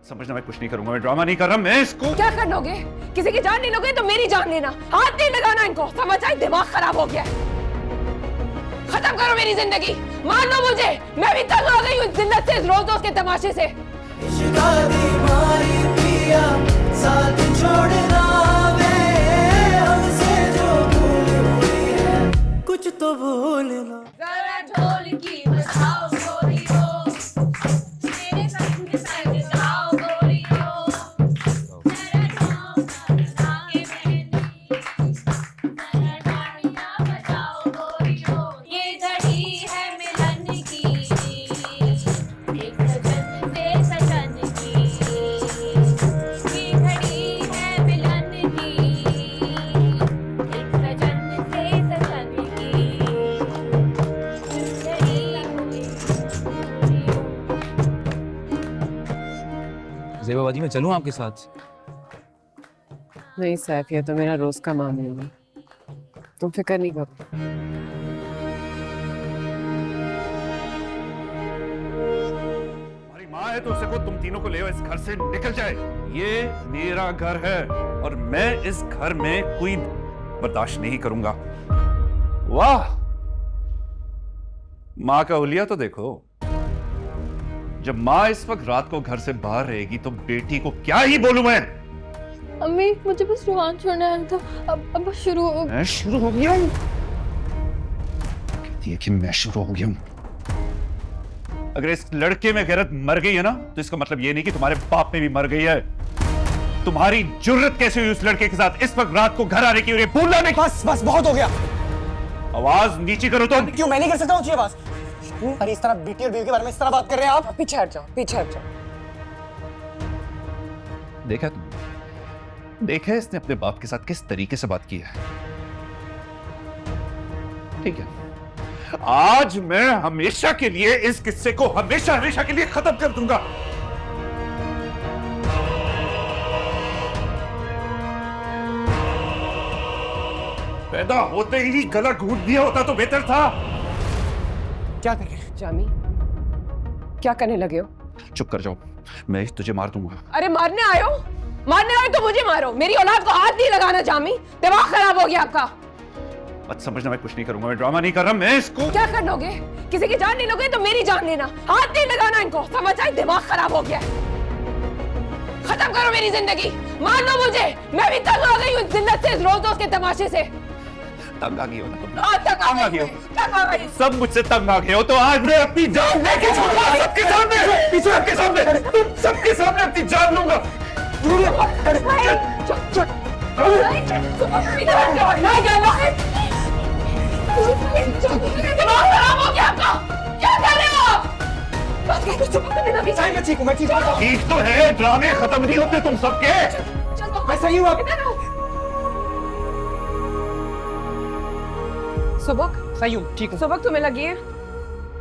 समझना, मैं कुछ नहीं करूंगा, मैं ड्रामा नहीं कर रहा, मैं इसको। क्या कर लोगे? किसी की जान नहीं लोगे तो मेरी जान लेना। हाथ नहीं लगाना इनको, समझ आए? दिमाग खराब हो गया है। खत्म करो मेरी जिंदगी, मान लो मुझे, मैं भी तंग आ गई हूँ जिंदगी से, रोज रोज के तमाशे से। साथ छोड़ना वे, हमसे जो भूल हुई है, कुछ तो भूलना। जरा ढोलकी बजाओ गोरियो, मेरे संग संग जाओ गोरियो, जरा ढोलका बजा के मेहंदी, जरा तालियां बजाओ गोरियो। ये घड़ी है मिलन की, एक सजन से सजन की, ये घड़ी है मिलन की, एक सजन से सजन की। ज़ेबा बाजी, मैं चलूं आपके साथ? नहीं सैफ, ये तो मेरा रोज का मामला है, तुम फिक्र नहीं करो। हमारी माँ है तो उसे को तुम तीनों को ले आओ, इस घर से निकल जाए। ये मेरा घर है और मैं इस घर में कोई बर्दाश्त नहीं करूंगा। वाह, माँ का हुलिया तो देखो। जब माँ इस वक्त रात को घर से बाहर रहेगी तो बेटी को क्या ही बोलूं मैं? अम्मी, मुझे बस रुहान छोड़ने आया था, अब बस शुरू हो। मैं शुरू हो गया हूं? कहती है कि मैं शुरू हो गया हूं। अगर इस लड़के में गैरत मर गई है ना, तो इसका मतलब ये नहीं कि तुम्हारे बाप में भी मर गई है। तुम्हारी जुर्रत कैसे हुई उस लड़के के साथ इस वक्त रात को घर आने की और ये भूलना नहीं? बस बस बहुत हो गया। आवाज नीची करो तुम। क्यों, मैं नहीं कर सकता ऊंची आवाज? अरे इस तरह बेटी और बीवी के बारे में इस तरह बात कर रहे हैं आप? पीछे हट जाओ, पीछे हट जाओ। देखा तुम, देखा इसने अपने बाप के साथ किस तरीके से बात की है। ठीक है, आज मैं हमेशा के लिए इस किस्से को हमेशा हमेशा के लिए खत्म कर दूंगा। पैदा होते ही गला घूट दिया होता तो बेहतर था। क्या कर रहे हैं? जामी, क्या करने लगे हो? चुप कर जाओ, मैं तुझे मार दूंगा। अरे मारने आयो? मारने आयो तो मुझे मारो, मेरी औलाद को हाथ नहीं लगाना। जामी, दिमाग खराब हो गया आपका। मत समझना, मैं कुछ नहीं करूंगा, मैं ड्रामा नहीं कर रहा, मैं इसको। क्या कर लोगे? किसी की जान नहीं लोगे तो मेरी जान लेना। हाथ नहीं लगाना इनको, समझ आए? दिमाग खराब हो गया है। खत्म करो मेरी जिंदगी, मान लो मुझे, मैं भी तंग आ गई हूँ जिंदगी से, रोज रोज के तमाशे से। तंग आ गई हो ना तुम? तंग आ गई हो, तंग आ गई। सब मुझसे तंग आ गए हो तो आज मैं अपनी जान लेके छोड़ूंगा सबके सामने, सबके सामने, तुम सबके सामने अपनी जान लूंगा। दिमाग खराब हो गया आपका, क्या कर रहे हो आप? मैं ठीक हूँ, मैं ठीक हूँ। ठीक तो है, ड्रामे खत्म नहीं होते तुम सबके। मैं सही हूँ। सुबक, सही हूँ, ठीक हूँ। सुबक तुम्हें लगी है?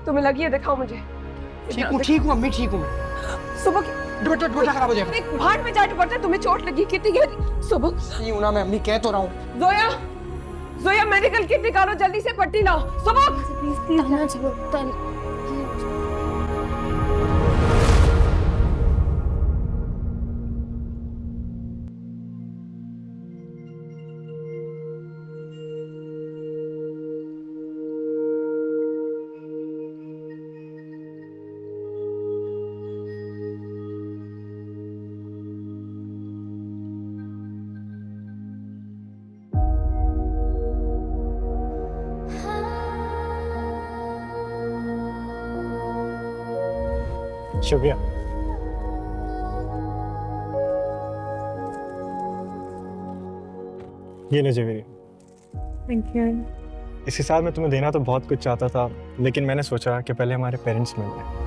तुम्हें लगी है? दिखाओ मुझे। ठीक हूँ अम्मी, ठीक हूँ। सुबक, दुपट्टा खराब हो जाएगा। एक भाड़ में जाए दुपट्टा, तुम्हें चोट लगी कितनी गहरी? सुबक, सही हूँ ना मैं अम्मी, कह तो रहा हूँ। जोया, जोया मेडिकल किट निकालो, जल्दी से पट्टी लाओ। सुबक, ताना चलो, ताना। शुक्रिया। ये लीजिए मेरी। Thank you. इसके साथ मैं तुम्हें देना तो बहुत कुछ चाहता था, लेकिन मैंने सोचा कि पहले हमारे पेरेंट्स मिल जाएं।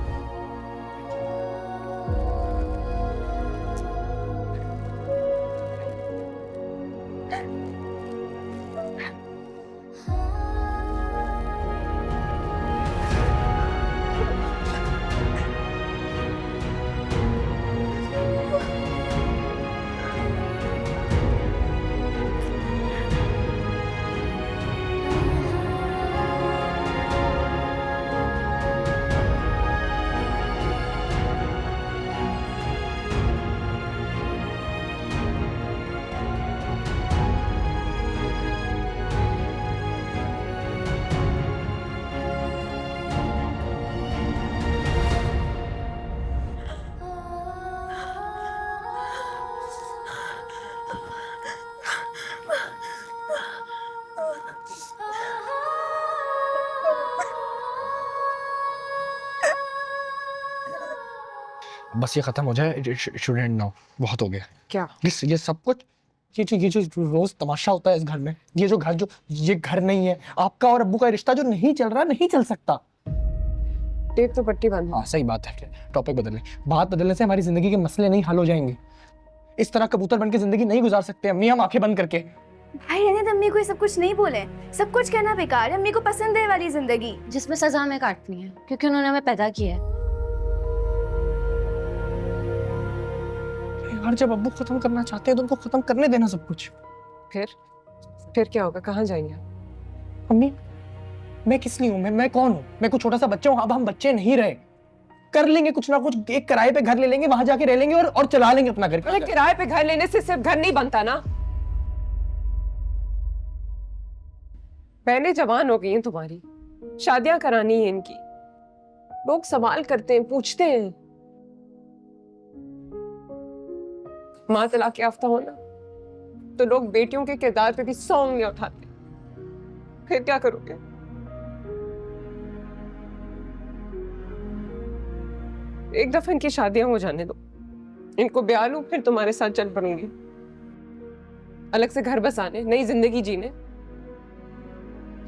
बस ये खत्म हो जाए, स्टूडेंट नाउ, बहुत हो गया। क्या? ये सब कुछ, ये जो रोज तमाशा होता है इस घर में, ये घर नहीं है आपका और अब्बू का रिश्ता जो नहीं चल रहा, नहीं चल सकता। टेप तो पट्टी बंद। हाँ सही बात है, टॉपिक बदलें। बात बदलने से हमारी जिंदगी के मसले नहीं हल हो जाएंगे। इस तरह कबूतर बन के जिंदगी नहीं गुजार सकते अम्मी हम आंखें बंद करके। भाई रहने दे, अम्मी को ये सब कुछ नहीं बोले, सब कुछ कहना बेकार है। अम्मी को पसंद है वाली जिंदगी जिसमें सजा हमें काटनी है, क्योंकि उन्होंने हमें पैदा किया है। यार जब अब्बू खत्म करना चाहते हैं तो उनको खत्म करने देना सब कुछ। फिर क्या होगा? कहाँ जाएंगे? अम्मी मैं किस लिए हूँ? मैं कौन हूँ? मैं कुछ छोटा सा बच्चा हूँ? अब हम बच्चे नहीं रहे, कर लेंगे कुछ ना कुछ, एक किराए पे घर ले लेंगे, वहां जाके रह लेंगे और चला लेंगे अपना घर। अरे किराए पे घर लेने से सिर्फ घर नहीं बनता ना। बहनें जवान हो गई हैं तुम्हारी, शादियां करानी है इनकी, लोग सवाल करते हैं, पूछते हैं। माँ तलाक याफ्ता होना तो लोग बेटियों के किरदार पे भी सॉन्ग नहीं उठाते। फिर क्या करोगे? एक दफा इनकी शादियां हो जाने दो, इनको ब्याह लूं, फिर तुम्हारे साथ चल पड़ूंगी, अलग से घर बसाने, नई जिंदगी जीने,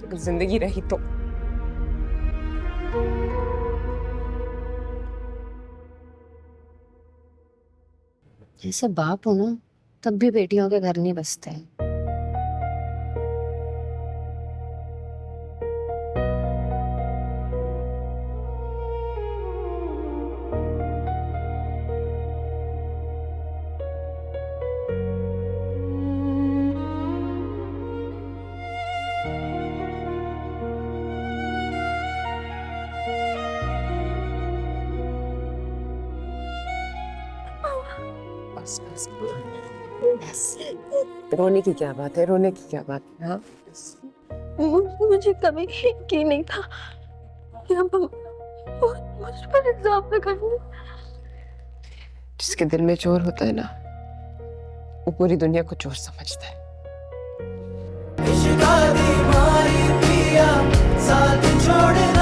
अगर जिंदगी रही तो। जैसे बाप हो ना, तब भी बेटियों के घर नहीं बसते हैं। बस बस बस। रोने की क्या बात है? रोने की क्या बात है? हाँ, मुझे कभी यकीन नहीं था कि अब मुझ पर इल्जाम लगाएंगे। जिसके दिल में चोर होता है ना, वो पूरी दुनिया को चोर समझता है। इश्क दी मारी पिया साथ छोड़ना